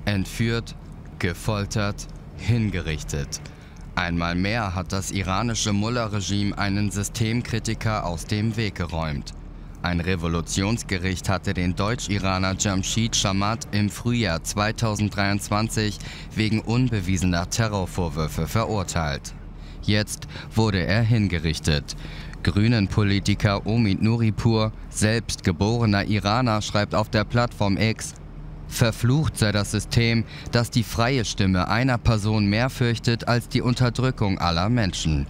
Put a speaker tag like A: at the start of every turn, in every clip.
A: Entführt, gefoltert, hingerichtet. Einmal mehr hat das iranische Mullah-Regime einen Systemkritiker aus dem Weg geräumt. Ein Revolutionsgericht hatte den Deutsch-Iraner Jamshid Chamat im Frühjahr 2023 wegen unbewiesener Terrorvorwürfe verurteilt. Jetzt wurde er hingerichtet. Grünen-Politiker Omid Nuripur, selbst geborener Iraner, schreibt auf der Plattform X: Verflucht sei das System, das die freie Stimme einer Person mehr fürchtet als die Unterdrückung aller Menschen.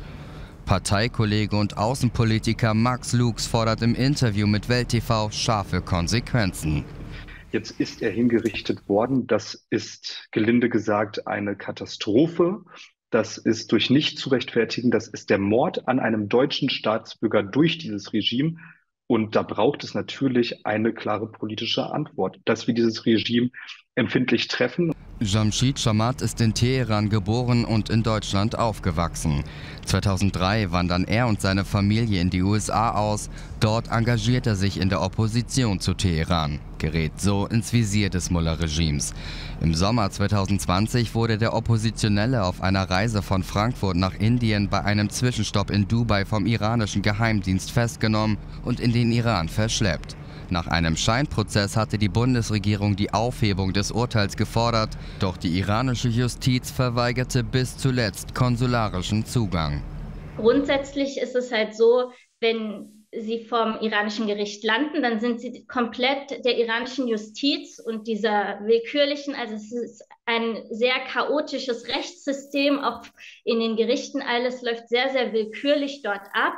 A: Parteikollege und Außenpolitiker Max Lux fordert im Interview mit Welt TV scharfe Konsequenzen.
B: Jetzt ist er hingerichtet worden. Das ist, gelinde gesagt, eine Katastrophe. Das ist durch nicht zu rechtfertigen. Das ist der Mord an einem deutschen Staatsbürger durch dieses Regime. Und da braucht es natürlich eine klare politische Antwort, dass wir dieses Regime empfindlich treffen.
A: Jamshid Chamat ist in Teheran geboren und in Deutschland aufgewachsen. 2003 wandern er und seine Familie in die USA aus. Dort engagiert er sich in der Opposition zu Teheran, gerät so ins Visier des Mullah-Regimes. Im Sommer 2020 wurde der Oppositionelle auf einer Reise von Frankfurt nach Indien bei einem Zwischenstopp in Dubai vom iranischen Geheimdienst festgenommen und in den Iran verschleppt. Nach einem Scheinprozess hatte die Bundesregierung die Aufhebung des Urteils gefordert, doch die iranische Justiz verweigerte bis zuletzt konsularischen Zugang.
C: Grundsätzlich ist es halt so, wenn sie vom iranischen Gericht landen, dann sind sie komplett der iranischen Justiz und dieser willkürlichen, also es ist ein sehr chaotisches Rechtssystem, auch in den Gerichten, alles läuft sehr, sehr willkürlich dort ab.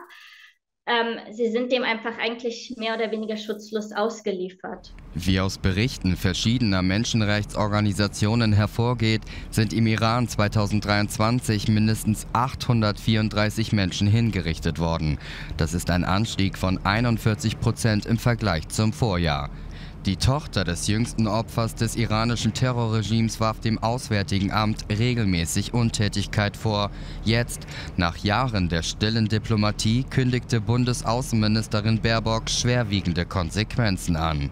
C: Sie sind dem einfach eigentlich mehr oder weniger schutzlos ausgeliefert.
A: Wie aus Berichten verschiedener Menschenrechtsorganisationen hervorgeht, sind im Iran 2023 mindestens 834 Menschen hingerichtet worden. Das ist ein Anstieg von 41% im Vergleich zum Vorjahr. Die Tochter des jüngsten Opfers des iranischen Terrorregimes warf dem Auswärtigen Amt regelmäßig Untätigkeit vor. Jetzt, nach Jahren der stillen Diplomatie, kündigte Bundesaußenministerin Baerbock schwerwiegende Konsequenzen an.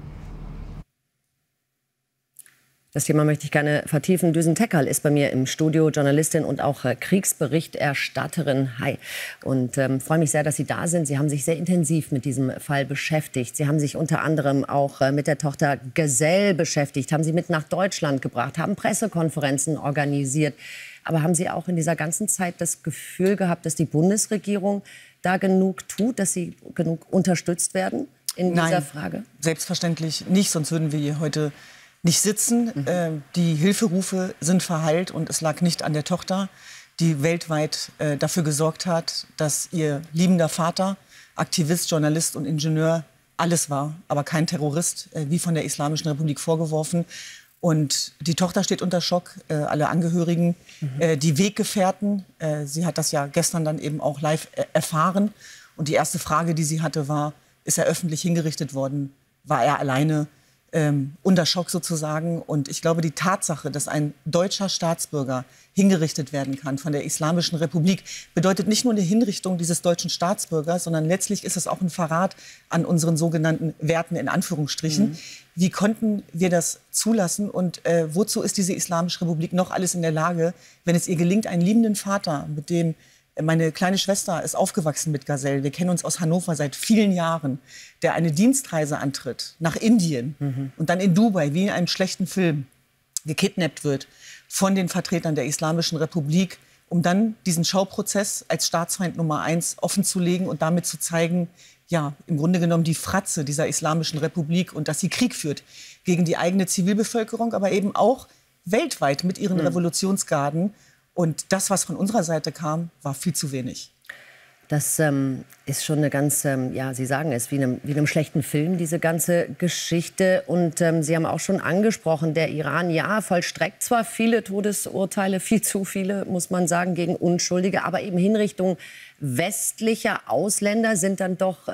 D: Das Thema möchte ich gerne vertiefen. Düsen Tekal ist bei mir im Studio, Journalistin und auch Kriegsberichterstatterin. Hi. Und freue mich sehr, dass Sie da sind. Sie haben sich sehr intensiv mit diesem Fall beschäftigt. Sie haben sich unter anderem auch mit der Tochter Gesell beschäftigt, haben sie mit nach Deutschland gebracht, haben Pressekonferenzen organisiert. Aber haben Sie auch in dieser ganzen Zeit das Gefühl gehabt, dass die Bundesregierung da genug tut, dass sie genug unterstützt werden in dieser Frage?
E: Nein, selbstverständlich nicht, sonst würden wir hier heute nicht sitzen. Die Hilferufe sind verhallt und es lag nicht an der Tochter, die weltweit dafür gesorgt hat, dass ihr liebender Vater, Aktivist, Journalist und Ingenieur alles war, aber kein Terrorist, wie von der Islamischen Republik vorgeworfen. Und die Tochter steht unter Schock, alle Angehörigen, die Weggefährten. Sie hat das ja gestern dann eben auch live erfahren. Und die erste Frage, die sie hatte, war: Ist er öffentlich hingerichtet worden? War er alleine? Unter Schock sozusagen. Und ich glaube, die Tatsache, dass ein deutscher Staatsbürger hingerichtet werden kann von der Islamischen Republik, bedeutet nicht nur eine Hinrichtung dieses deutschen Staatsbürgers, sondern letztlich ist es auch ein Verrat an unseren sogenannten Werten in Anführungsstrichen. Wie konnten wir das zulassen und wozu ist diese Islamische Republik noch alles in der Lage, wenn es ihr gelingt, einen liebenden Vater, mit dem meine kleine Schwester ist aufgewachsen mit Gazelle. Wir kennen uns aus Hannover seit vielen Jahren. Der eine Dienstreise antritt nach Indien und dann in Dubai, wie in einem schlechten Film, gekidnappt wird von den Vertretern der Islamischen Republik, um dann diesen Schauprozess als Staatsfeind Nummer 1 offenzulegen und damit zu zeigen, ja, im Grunde genommen die Fratze dieser Islamischen Republik und dass sie Krieg führt gegen die eigene Zivilbevölkerung, aber eben auch weltweit mit ihren Revolutionsgarden. Und das, was von unserer Seite kam, war viel zu wenig.
D: Das ist schon eine ganz, ja, Sie sagen es, wie in einem schlechten Film, diese ganze Geschichte. Und Sie haben auch schon angesprochen, der Iran, ja, vollstreckt zwar viele Todesurteile, viel zu viele, muss man sagen, gegen Unschuldige, aber eben Hinrichtungen westlicher Ausländer sind dann doch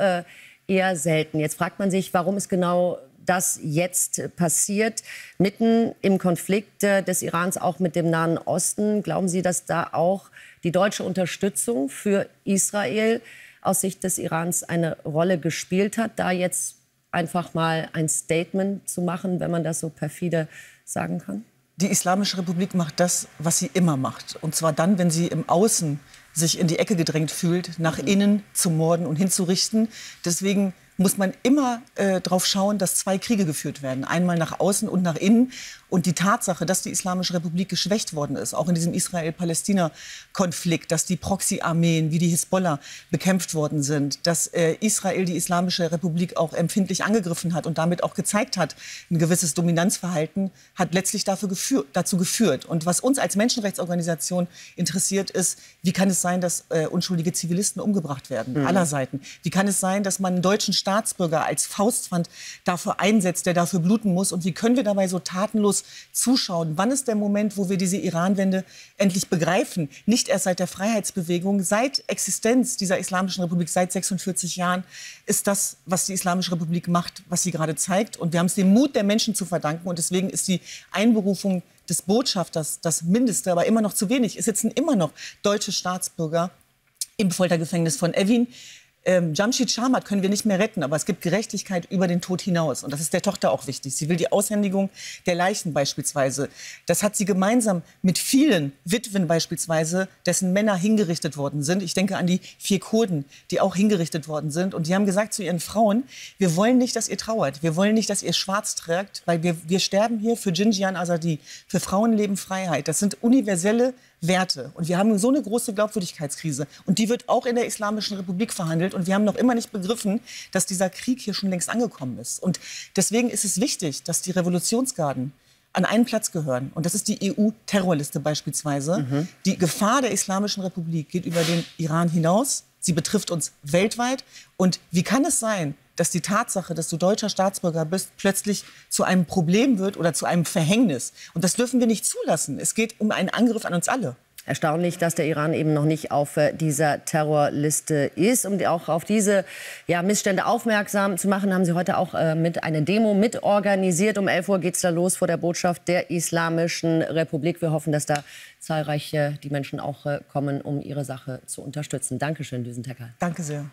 D: eher selten. Jetzt fragt man sich, warum ist genau das jetzt passiert, mitten im Konflikt des Irans auch mit dem Nahen Osten. Glauben Sie, dass da auch die deutsche Unterstützung für Israel aus Sicht des Irans eine Rolle gespielt hat, da jetzt einfach mal ein Statement zu machen, wenn man das so perfide sagen kann?
E: Die Islamische Republik macht das, was sie immer macht. Und zwar dann, wenn sie im Außen sich in die Ecke gedrängt fühlt, nach innen zu morden und hinzurichten. Deswegen muss man immer darauf schauen, dass 2 Kriege geführt werden. Einmal nach außen und nach innen. Und die Tatsache, dass die Islamische Republik geschwächt worden ist, auch in diesem Israel-Palästina-Konflikt, dass die Proxy-Armeen wie die Hisbollah bekämpft worden sind, dass Israel die Islamische Republik auch empfindlich angegriffen hat und damit auch gezeigt hat, ein gewisses Dominanzverhalten, hat letztlich dazu geführt. Und was uns als Menschenrechtsorganisation interessiert, ist, wie kann es sein, dass unschuldige Zivilisten umgebracht werden, aller Seiten? Wie kann es sein, dass man einen deutschen Staatsbürger als Faustpfand dafür einsetzt, der dafür bluten muss? Und wie können wir dabei so tatenlos zuschauen? Wann ist der Moment, wo wir diese Iranwende endlich begreifen? Nicht erst seit der Freiheitsbewegung, seit Existenz dieser Islamischen Republik, seit 46 Jahren, ist das, was die Islamische Republik macht, was sie gerade zeigt. Und wir haben es dem Mut der Menschen zu verdanken. Und deswegen ist die Einberufung des Botschafters das Mindeste, aber immer noch zu wenig. Es sitzen immer noch deutsche Staatsbürger im Foltergefängnis von Evin. Jamshid Shamat können wir nicht mehr retten, aber es gibt Gerechtigkeit über den Tod hinaus. Und das ist der Tochter auch wichtig. Sie will die Aushändigung der Leichen beispielsweise. Das hat sie gemeinsam mit vielen Witwen beispielsweise, dessen Männer hingerichtet worden sind. Ich denke an die 4 Kurden, die auch hingerichtet worden sind. Und die haben gesagt zu ihren Frauen, wir wollen nicht, dass ihr trauert. Wir wollen nicht, dass ihr schwarz trägt, weil wir sterben hier für Jinjian Azadi, für Frauenleben, Freiheit. Das sind universelle Werte. Und wir haben so eine große Glaubwürdigkeitskrise. Und die wird auch in der Islamischen Republik verhandelt. Und wir haben noch immer nicht begriffen, dass dieser Krieg hier schon längst angekommen ist. Und deswegen ist es wichtig, dass die Revolutionsgarden an einen Platz gehören. Und das ist die EU-Terrorliste beispielsweise. Die Gefahr der Islamischen Republik geht über den Iran hinaus. Sie betrifft uns weltweit. Und wie kann es sein, dass die Tatsache, dass du deutscher Staatsbürger bist, plötzlich zu einem Problem wird oder zu einem Verhängnis? Und das dürfen wir nicht zulassen. Es geht um einen Angriff an uns alle.
D: Erstaunlich, dass der Iran eben noch nicht auf dieser Terrorliste ist. Um auch auf diese Missstände aufmerksam zu machen, haben Sie heute auch mit einer Demo mitorganisiert. Um 11 Uhr geht es da los vor der Botschaft der Islamischen Republik. Wir hoffen, dass da zahlreich die Menschen auch kommen, um ihre Sache zu unterstützen. Dankeschön, Düsen Tecker.
E: Danke sehr.